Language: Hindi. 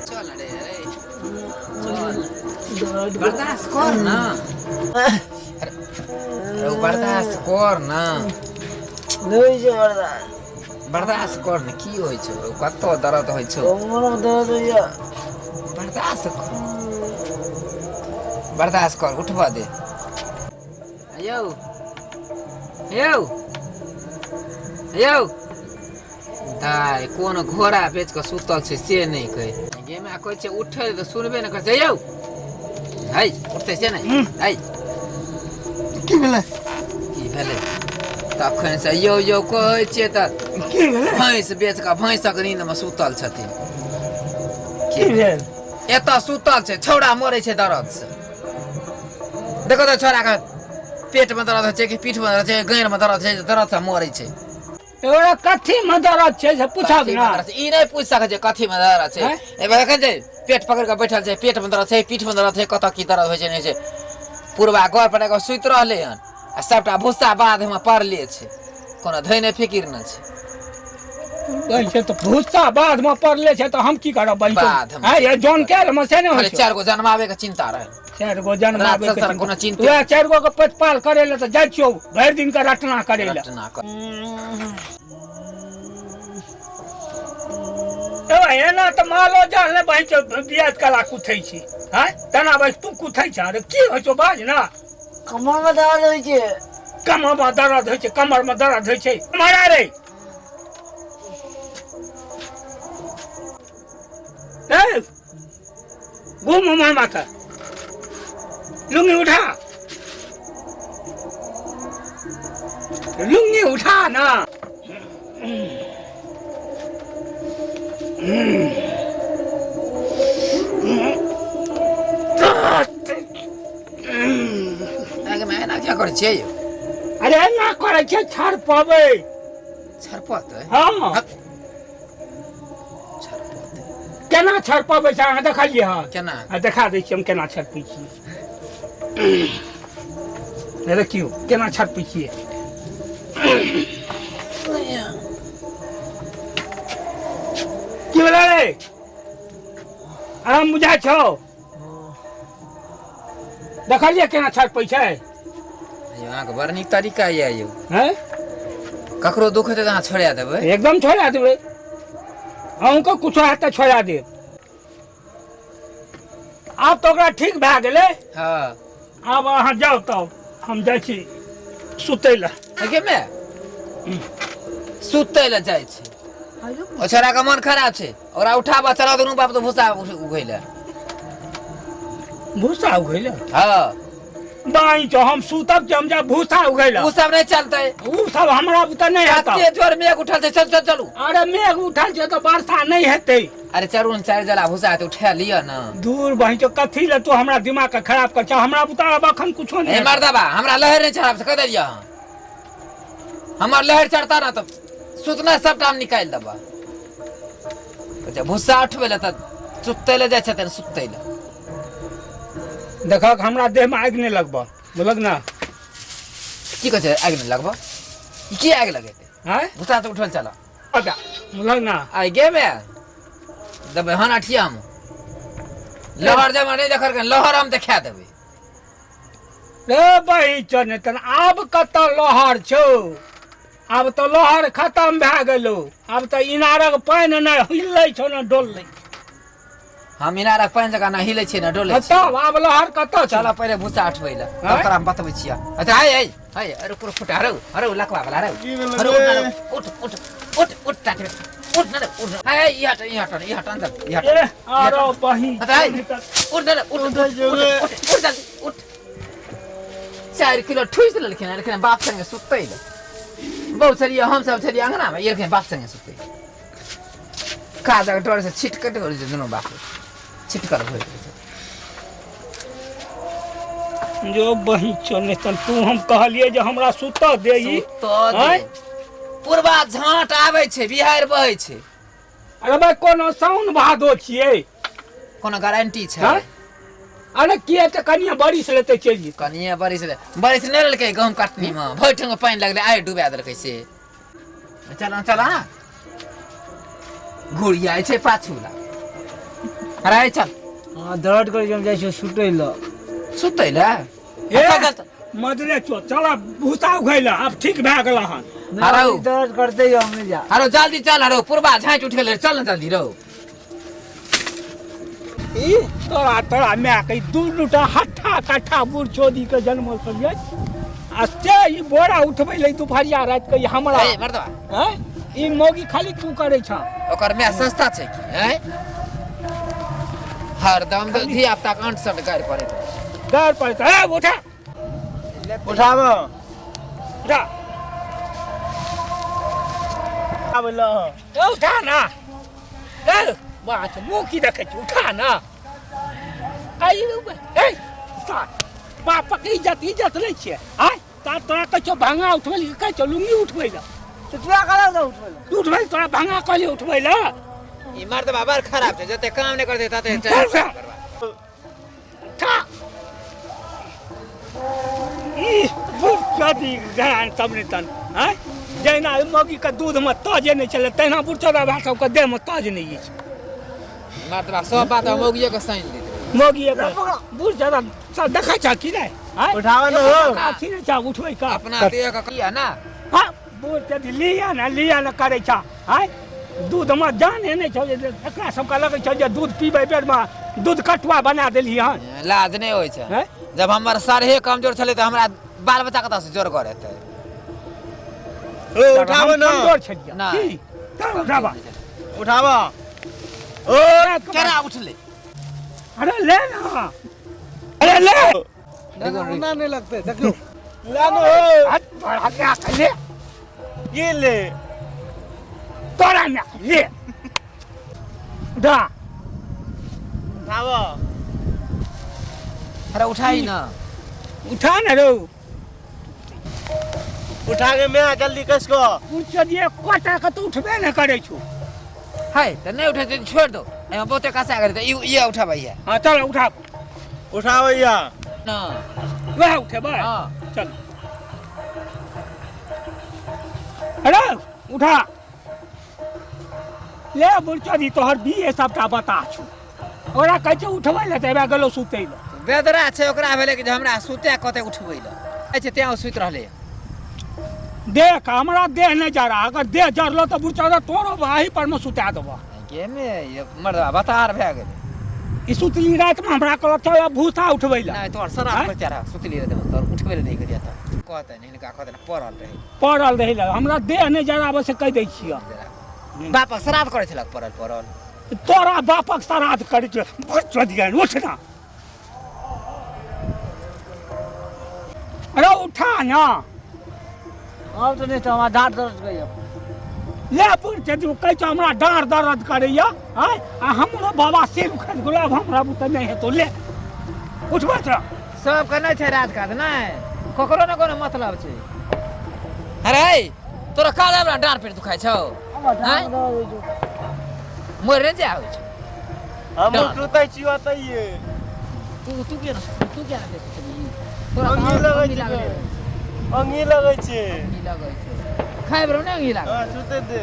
चल रे चल बर्दाश्त कर ना अरे बर्दाश्त कर ना नहीं छै बर्दाश्त कर ना की होइ छै कत दर्द होइ छै कमर दर्द होइया बर्दाश्त कर उठवा दे यौ यौ यौ दाय कोन घोड़ा बेच के सुतल छै से नहीं कहे गेमा कहै छै उठै त सुनबे न कर छै यौ है उठते से नहीं है की भेलै तखन से यौ यौ कहै छै त की भेलै भैंस बेच के भैंसक नींद में सुतल छथिन की भेल एतऽ सुतल छै छौड़ा मरै छै दर्द से देखो तो छौड़ा के पेट में दर्द छै कि पीठ में दर्द छै गांठ में दर्द छै दर्द से मरै छै एगो कथी में दर्द छै से पूछब ना ई नहीं पूछ सकै छै कथी में दर्द छै एबे देखै छै पेट पकड़ के बैठल छै पेट में दर्द छै पीठ में दर्द छै कत की दर्द होइ छै नहीं छै पूर्वा घर पर एगो सुति रहले हन आ सबटा भूसा बाध में पड़ले छै कोनो धै नहीं फिकिर न छै छै तो भूसा बाध में पड़ले छै तो हम की करब बाध में है ये जौन के में से नहीं खाली 4 गो जन्मावे के चिंता रहे 4 गो जन्मावे के कोनो चिंता वह 4 गो के पेटपाल करे ले तो जाय छियो भर दिन का रटना करे ले एना तो मालो जान ले भाई बियाज कला कुथै छी हैं तना भाई तू कुथै छ अरे की हो छो बाज ना कमर में दर्द होय छै कमर में दर्द होय छै मारा रे ए घूम मार माथा लुंगी उठा ना आगे मैं ना क्या करे छै अरे ना करे छै छाड़ पावे छरपत हां केना छड़ पाबै छै अहाँ देखलिए हां केना देखा दै छी हम केना छड़पै छी देखियो केना छड़पै छी की भेलै रे आराम बुझाइ छौ देखलिए केना छड़पै छै यहाँ के बड़ नीक तरीका ये यौ हैं ककरो दुख हेतै त अहाँ छोड़ा देबै एकदम छोड़ा देबै अहूँके कुछो हेतै छोड़ा देब आब तो ओकरा ठीक भए गेलै हाँ आब अहाँ जाउ तब हम जाइ छी सुतै लए गे मैं सुतै लए जाइ छी ओ छोरा के मन खराब छै ओकरा उठाबा चला दुनू बाप तो भूसा उघैले भूसा उघैले हाँ दाई जो हम सुतब जे हम जा भूसा उघैले उ सब नहीं चलतै उ सब हमरा बुते नहीं हेतै कते जोर मेघ उठल छै चल चल चलू अरे मेघ उठल छै तो वर्षा नहीं हेतै अरे चलू न 4 जला भूसा तो उठा लिया ना दूर बही तो कथी ले तू हमरा दिमाग के खराब कर छ हमरा बुता अब अखन कुछो ए नहीं मर्दबा हमरा लहर नहीं चढ़ाब से कह दिया हमर लहर चढ़ता ना तो सुतना सब टाइम निकाल देबा अच्छा भूसा उठबे ले त सुतै ले जाय छथि सुतै ले देखक हमरा देह में आगि नहीं लगबा बोलक ना की कह छै आगि नहीं लगबा ई की आगि लगेतै हैं भूसा तो उठल चला अच्छा बोलक ना आई गे बे दबे हन अठिया में लहर जमा नहीं देखर के लहर हम देखा देबे रे बही चने तन आब कत लहर छौ आब तो लहर खत्म भए गेलो आब तो इनारक पानि नहीं हिलै छौ न डोलै हम इनारक पानि जगह ना हिलै छै ना डोलै छै तब आब लहर कत चल चला पहिले भूसा उठबै ले तब तोरा हम बतबै छिया अच्छा हाय हाय हाय अरे पूरा फुटा अरे लकवा वाला अरे उठ उठ उठ उठ टाटे उठ ना उठ हाय हाय ई हट अंदर ई हट ए आरो बही अच्छा हाय उठ ना उठ उठ 4 किलो ठुइस लेकिन बाप संगे सुतै ले बहुत छलिए हम सब छलिए अंगना में ये बाप संगे सुतै काजा के डर से छिटकट हो छै दुनू बाप छिटकर हो जो बही चने तन तू हम कहलिए जे हमरा सुत देई पूर्वा झाट आबै छै बिहार बहै छै अरे भाई कोनो साउन भादो छियै कोनो गारंटी छै अरे किए त कनिया बारिश लेते चली कनिया बारिश नहीं लेलकै गहूम काटनी में भरि ठंग पानी लगले आइ डुबा देलकै से चल ना घुड़िया छै पाछूला अरे चल दर्द कर जम जाइ छै सुतै ल सुतै ले ए मदरे चो चल भूसा उघैला अब ठीक भए गेल हन अरे दर्द करते ही हम नहीं जा अरे जल्दी चल अरे पूर्वा झाँट उठ गेलै चल न जल्दी रहो ई तोरा मैं कही दुनूटा हट्ठा कट्ठा बूढ़ चोदी के जन्म समझे आ से ई बोरा उठबै ले दुपहरिया रात के हमरा ए मर्दवा हैं ई मौगी खाली तू करे छ ओकर में सस्ता छै की हैं हरदम धिया पुता के अंट संट गाड़ पड़े डर पर ए उठा उठाब जा आब ल ए उठा ना ए बात मुंह की देखे छी उठा ना आई ए साथ बाप के इज्जत नहीं छे आय ता तोरा कछो भांगा उठबै कहै छ लुंगी उठबै ला तो तोरा कला दो उठबै तोरा भांगा कहले उठबै ला ई मर्दवा बड़ खराब छै जते काम नहीं करते तते था ई बुढ़ी गान सबने तन हैं जैना मौगी के दूध में ताजे नहीं चले तैना बुढ़चोदा भाई सब के देह में ताज नहीं छै मर्दवा सब बात मौगिए के साइन दे मौगी बुढ़ ज्यादा सब देखा छ कि नहीं हैं उठाव न हो काठी नहीं छ उठबै का अपना देह के किया ना हां बुढ़ के लिया ना करे छ हैं दूध में जाने नहीं छ एकरा सब का लगे छ जे दूध पीबै बेर में दूध कटुआ बना देली हन लाज नहीं होय छै हैं जब हमर सारे कमजोर छले त हमरा बाल बच्चा कतऽ से जोर करे हेतै ओ उठाव न कमजोर छलियै ना। की तब उठावा उठाव ओ केरा उठले अरे ले ना अरे ले ना नहीं लगते देख लो ला नो हाथ बढ़ा के आ ले ये ले तोरा ना ले दा उठाव अरे उठाई ना उठा ना रो उठा के मैं जल्दी कस को कुछ दिए कोटा के तो उठबे न करे छु है त नहीं उठे तो छोड़ दो एमे बहुते कसा करे त ये उठा भैया हां चल उठा उठाव या ना वह उठे बा हां चल अरे उठा ले बुढ़चोदी तोहर बीए सबटा बता छु ओरा कहै छै उठबै ले तेबा गेलो सुतै ले बेदरा छै ओकरा भेले कि जे हमरा सुते कते उठबै ल छै त्या सुत रहले देख हमरा देह नहीं जा रहा अगर देह जरलो तो बुढ़चोदा तोरो भाई पर में सुता देबो के में ये मर्दवा बतार भए गेलै ई सुतली रात में हमरा कहल चल भूसा उठबै ले नहीं तोर सराप पर चारा सुतली रे तोर उठबै ले नहीं करिया त कहते नहीं का कहते पड़ल रहे पड़ल रही ले हमरा देह नहीं जा रहा से कह दै छियो बाप श्राद्ध करे छलक पड़ल तोरा बापक श्राद्ध करे छै बुढ़चोदी उठ ना अरे उठा ना अब तो नहीं तो हमारा दांत दर्द कर ले बुढ़चोदी कहै छै हमरा डाँर दर्द करैया हैं आ हमरो बाबा सिर खद गुलाब हमरा बुते नहीं हेतो ले उठबै छ सब के नहीं छै रात का नहीं ककरो न कोनो मतलब छै अरे तोरा काला वाला डाँर पेट दुखाइ छौ हैं मोर रे जा होइ छै हम सुतै छियो तइए तू के ना देख छली तोरा अंगी लगै छै अंगी लगै छै खाइ बरो नहीं लाग हां सुतै दे